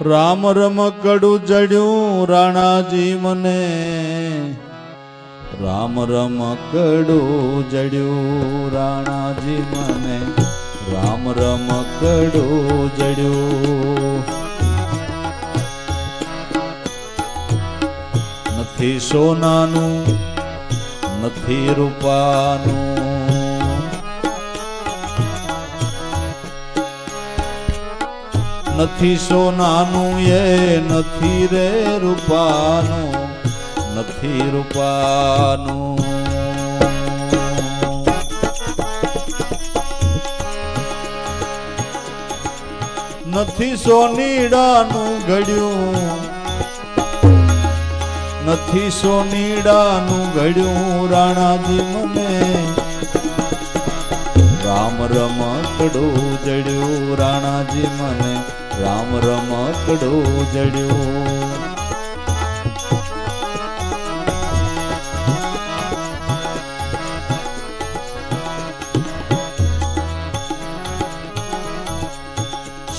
રામ રમકડું જડ્યું રાણાજી મને, રામ રમકડું જડ્યું રાણાજી મને, રામ રમકડું જડ્યું. નથી સોનાનું નથી રૂપાનું, નથી સોનાનું એ નથી રે રૂપાનું, નથી રૂપાનું. નથી સોનીડાનું ઘડ્યું, નથી સોનીડાનું ઘડ્યું રાણાજી મને, રામ રમકડું જડ્યું રાણાજી મને, રામ રમકડું જડ્યું.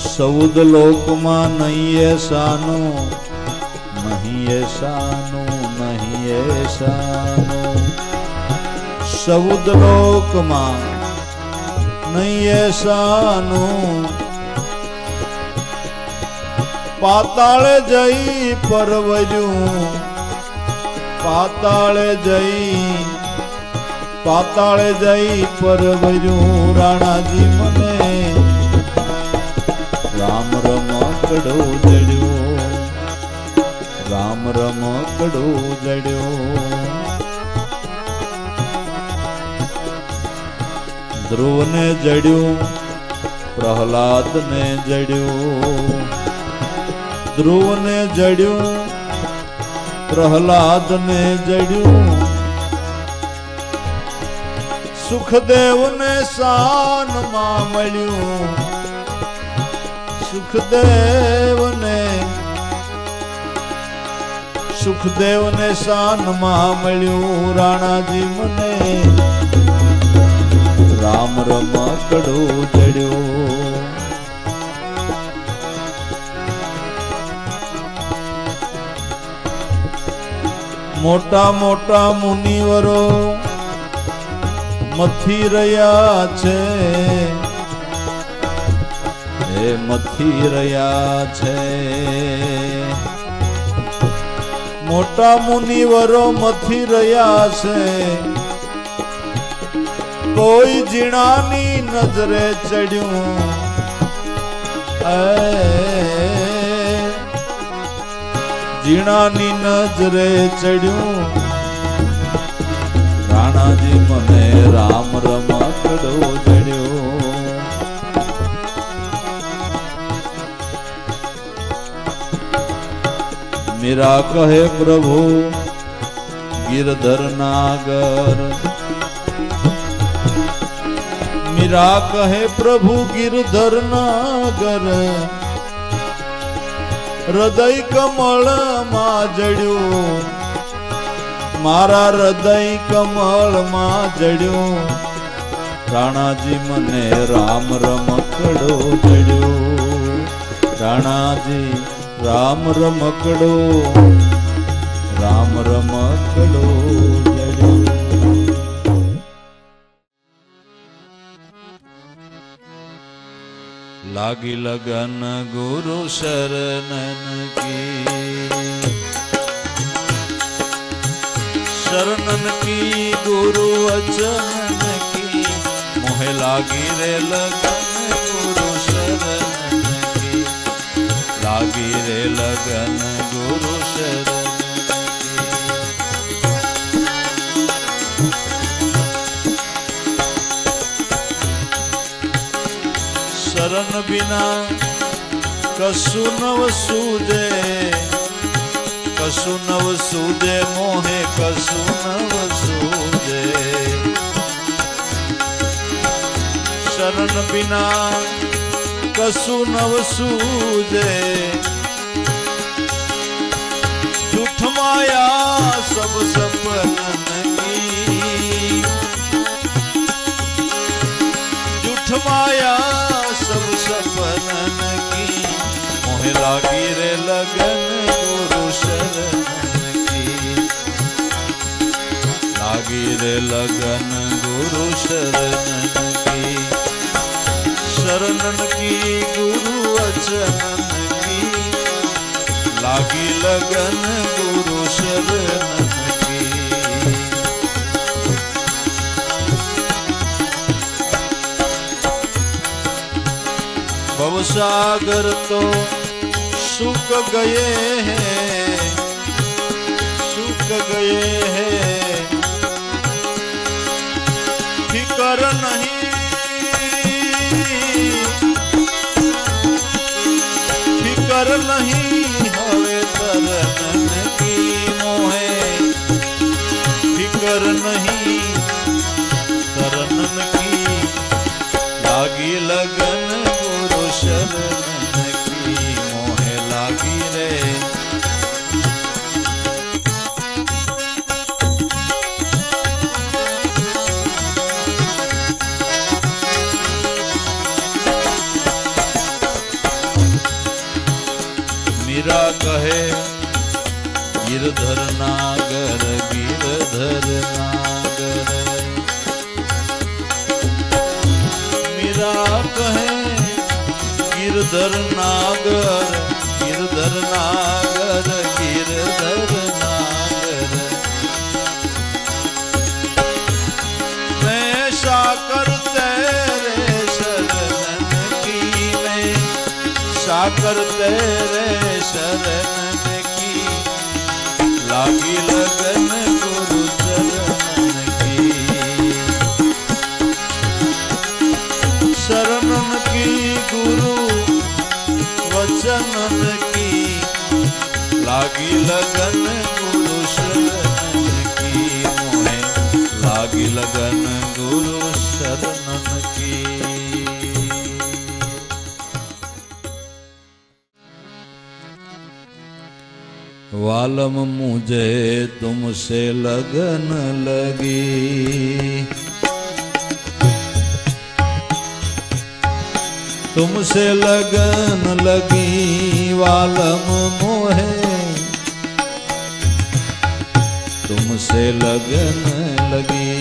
સૌદ લોકમાં નહીં એસાનું, નહીં એસાનું, નહીં એસાનું. સૌદ લોકમાં નહીં એસાનું, પાતાળે જઈ પરવર્યું, પાતાળે જઈ પરવર્યું રાણાજી મને, રામ રમકડું જડ્યું, રામ રમકડું જડ્યું. ધ્રુવને જડ્યું પ્રહલાદને જડ્યું, ધ્રુવને જડ્યું પ્રહલાદને જડ્યું. સુખદેવને શાનમાં મળ્યું, સુખદેવને શાનમાં મળ્યું રાણાજી મને, રામ રમકડું જડ્યું. મોટા મોટા મુનિવરો મથી રહ્યા છે, એ મથી રહ્યા છે. મોટા મુનિવરો મથી રહ્યા છે, કોઈ જીણાની નજરે ચડ્યું, જીણાની નજરે ચડ્યું રાણાજી મને, રામ રમકડું જડ્યું. મીરા કહે પ્રભુ ગિરધર નાગર, મીરા કહે પ્રભુ ગિરધર નાગર, હૃદય કમળમાં જડ્યું, મારા હૃદય કમળમાં જડ્યું રાણાજી મને, રામ રમકડું જડ્યું. રાણાજી રામ રમકડું, રામ રમકડું જડ્યું. લાગી લગન ગુરુ શરણન કી, शरणन की गुरु वचन की, मोहे लागी रे लगन गुरु शरणन की, लागी रे लगन गुरु शरणन की. शरण बिना कशु नव सूझे, कशु नव सूझे मोहे कशु नव सूझे. शरण बिना कशु नव सूझे, झूठ माया सब सपनन की, झूठ माया सब सपनन की, मोहे लागी लागी रे लगन गुरु शरणन की, शरणन की गुरु वचनन की, लागी लगन गुरु शरणन की। भवसागर तो सूख गए हैं, सूख गए हैं, फिकर नहीं, फिकर नहीं हवे तरनन की मोहे, फिकर नहीं तरनन की, लागी लगन गुरु शरणन की, मोहे लागी रे। मीरा कहे गिरधर नागर, गिरधर नागर, मीरा कहे गिरधर नागर, गिरधर नागर, गिरधर नागर। मैं साकर तेरे शरणन की, मैं साकर तेरे शरणन की, लागी लगन गुरु चरणन की, शरणन की गुरु वचनन की, लागी लगन गुरु शरणन की, मोहे लागी लगन गुरु शरणन की। वालम मुझे तुमसे लगन लगी, तुमसे लगन लगी वालम मोहे, तुमसे लगन लगी।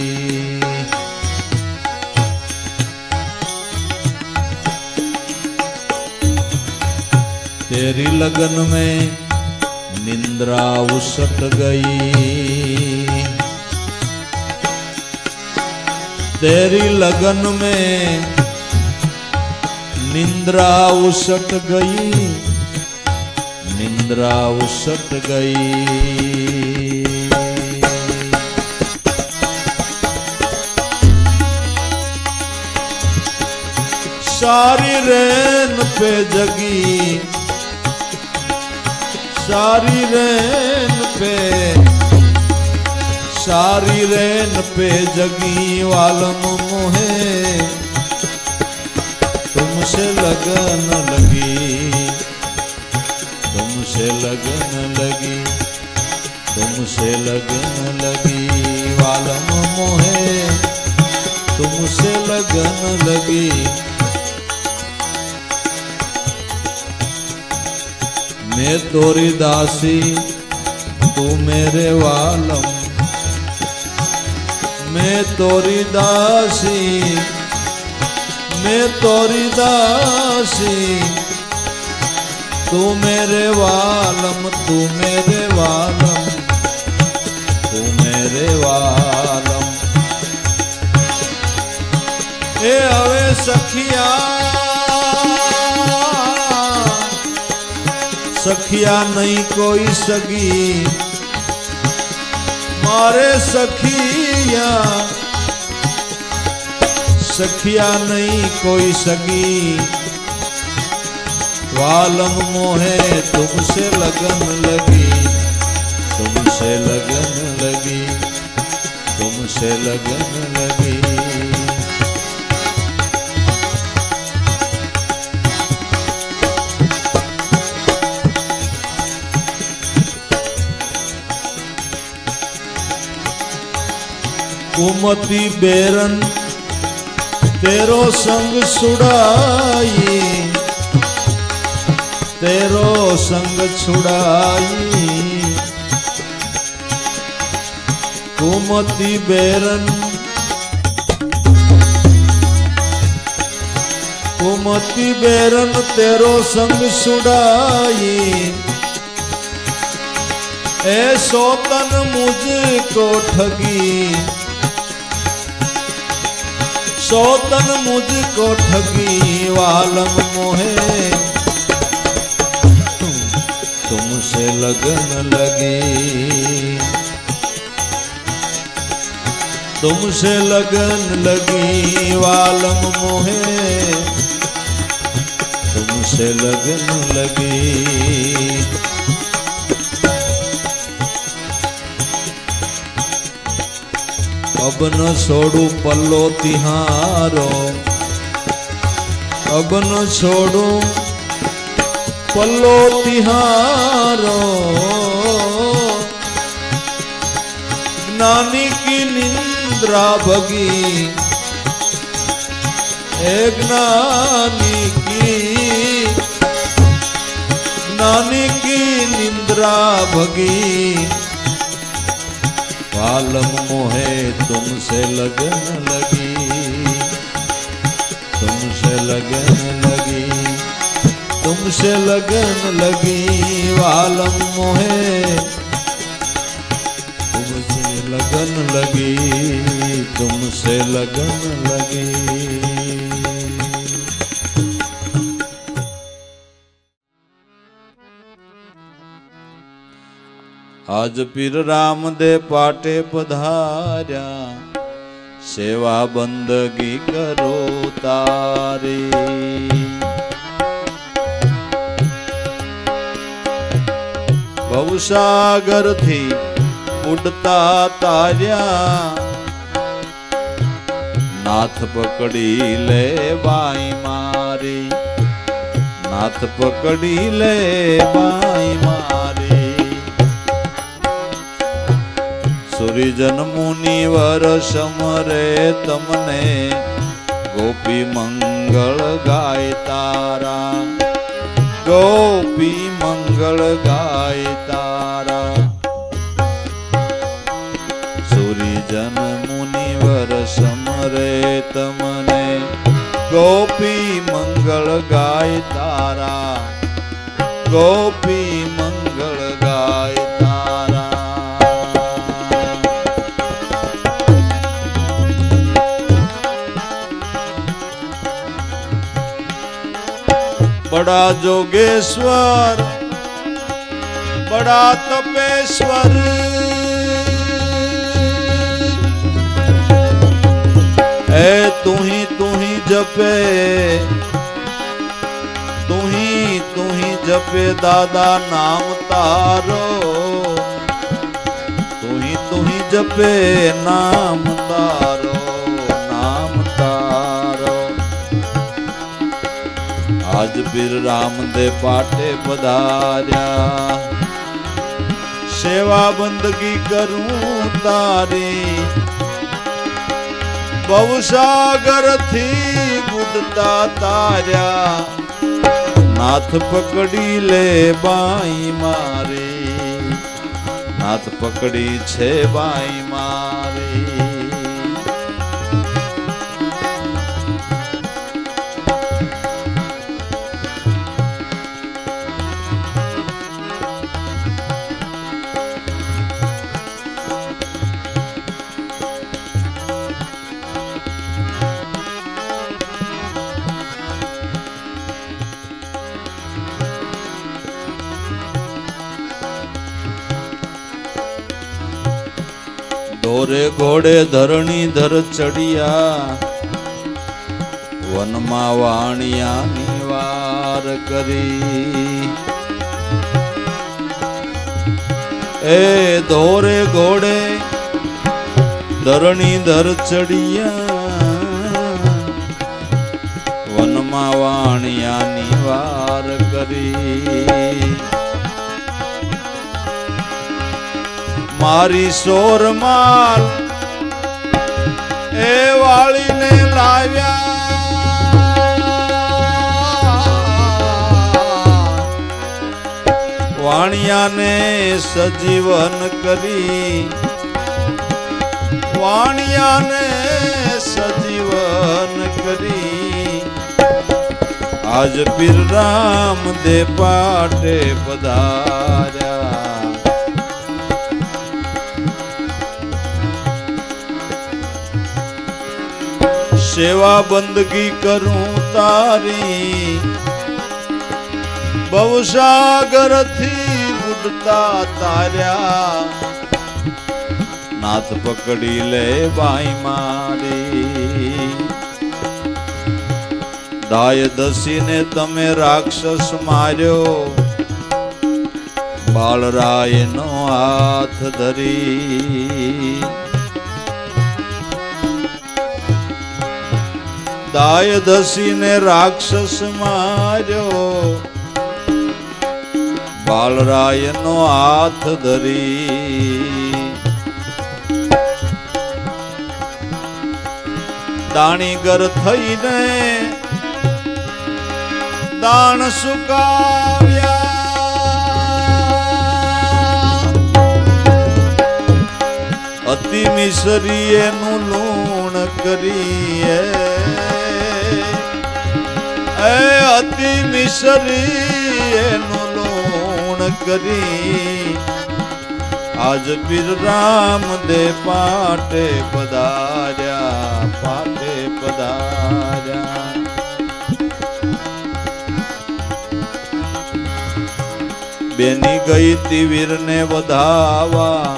तेरी लगन में निंद्रा उसट गई, तेरी लगन में निंद्रा उसट गई, निंद्रा उसट गई। सारी रैन पे जगी, सारी रैन पे, सारी रैन पे जगी वालम मोहे, तुमसे लगन लगी, तुमसे लगन लगी, तुमसे लगन लगी वालम मोहे, तुमसे लगन लगी। मैं तोरी दासी तू मेरे वालम, मैं तोरी दासी, मैं तोरी दासी, तू मेरे वालम, तू मेरे वालम, तू मेरे वालम। ए हवे सखिया, सखिया नहीं कोई सगी, मारे सखिया, सखिया नहीं कोई सगी, वालम मोहे तुमसे लगन लगी, तुमसे लगन लगी, तुमसे लगन लगी। कुमती बेरन तेरो संग छुड़ाई, तेरो संग छुड़ाई। कुमति बेरन कुमति बेरन तेरो संग सुड़ाई ए सोतन मुझको ठगी सोतन मुझको ठगी वालम मोहे तुमसे लगन लगी तुमसे लगन लगी वालम मोहे तुमसे लगन लगी अब न छोड़ू पल्लो तिहारो अब न छोड़ू पल्लो तिहारो ज्ञानी की निंद्रा भगी ए ज्ञानी की निंद्रा भगी वालम मोहे तुमसे लगन लगी तुमसे लगन लगी तुमसे लगन लगी वालम मोहे तुमसे लगन लगी तुमसे लगन लगी। आज पीर रामदेव पाटे पधार्या सेवा बंदगी करो तारी भवसागर थी उड़ता तार्या नाथ पकड़ी ले बाई मारी नाथ पकड़ी ले बाई मारी सूर्यजन मुनिवर समरे तमने गोपी मंगल गाय तारा गोपी मंगल गाय तारा सूर्यजन मुनिवर समरे तमने गोपी मंगल गाय तारा गोपी मंगल गाय तारा बड़ा जोगेश्वर बड़ा तपेश्वर ए तू ही जपे तू ही जपे दादा नाम तारो तू ही जपे नाम तारो नाम तारो आज पीर रामदेव पाटे पधार्या सेवा बंदगी करूं तारी भवसागर थी गुडता तार्या नाथ पकड़ी ले बाई मारी नाथ पकड़ी छे बाई मारी ધોરે ઘોડે ધરણી ધર ચડિયા વનમાં વાણિયાની વાર કરી એ ધોરે ઘોડે ધરણી ધર ચડિયા વનમાં વાણિયાની વાર કરી મારી સોર માલ એ વાળીને લાવ્યા વાણિયાને સજીવન કરી વાણિયાને સજીવન કરી આજ પીર રામ દે પાટે પધાર્યા. સેવા બંદગી કરું તારી ભવસાગર થી ઉડતા તાર્યા. નાથ પકડી લે બાઈ મારી દાય દસીને તમે રાક્ષસ માર્યો બાળરાય નો હાથ ધરી. દાય દસીને રાક્ષસ માર્યો બાળરાય નો હાથ ધરી. દાણીગર થઈને દાણ સુકાવ્યા. અતિ મિસરી એનું લૂણ કરીએ અતિ મિસરી એનું લૂણ કરી આજ પીર રામ દે પાટે પધાર્યા. પાટે પધાર્યા. બેની ગઈ તી વીર ને વધાવા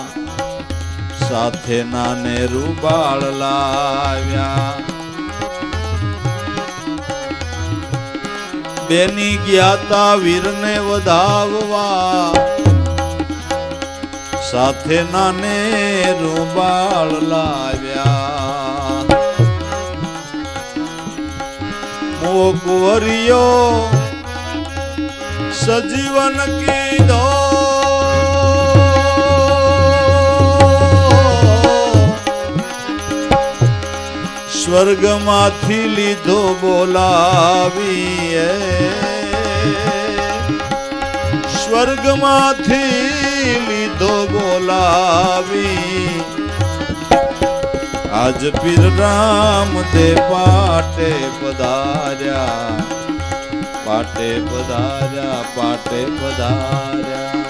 સાથે નાને રૂબાળ લાવ્યા. બેની ગયા તા વીર ને વધાવવા સાથે નાને રૂબાળ લાવ્યા. મો કુંવરિયો સજીવન કીધો સ્વર્ગમાંથી લીધો બોલાવી. સ્વર્ગમાંથી લીધો બોલાવી આજ પીર રામ દે પાટે પધાર્યા. પાટે પધાર્યા. પાટે પધાર્યા.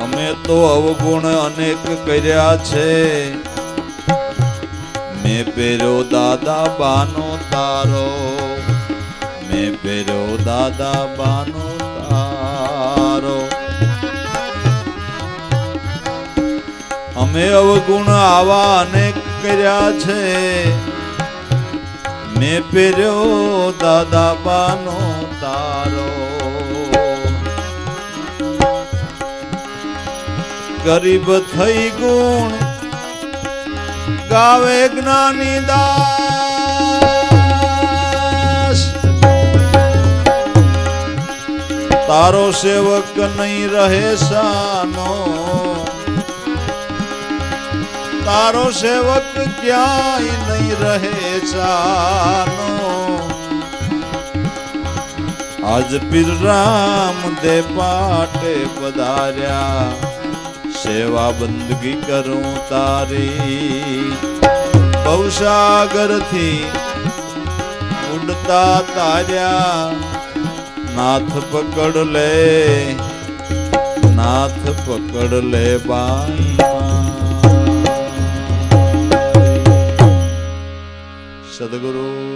અમે તો અવગુણ અનેક કર્યા છે. મેં પહેર્યો દાદા બાનો તારો. મેં પહેર્યો દાદા બાનો તારો. અમે અવગુણ આવા અનેક કર્યા છે. મેં પહેર્યો દાદા બાનો તારો. ગરીબ થઈ ગુણ ગાવે જ્ઞાની દાસ. તારો સેવક નહીં રહે સાનો. તારો સેવક ક્યાંય નહીં રહે સાનો. આજ પીર રામ દે પાટે પધાર્યા. સેવા બંદગી કરું તારી ભવસાગર થી ઉડતા તાર્યા. નાથ પકડ લે. નાથ પકડ લે બાઈ. સદગુરુ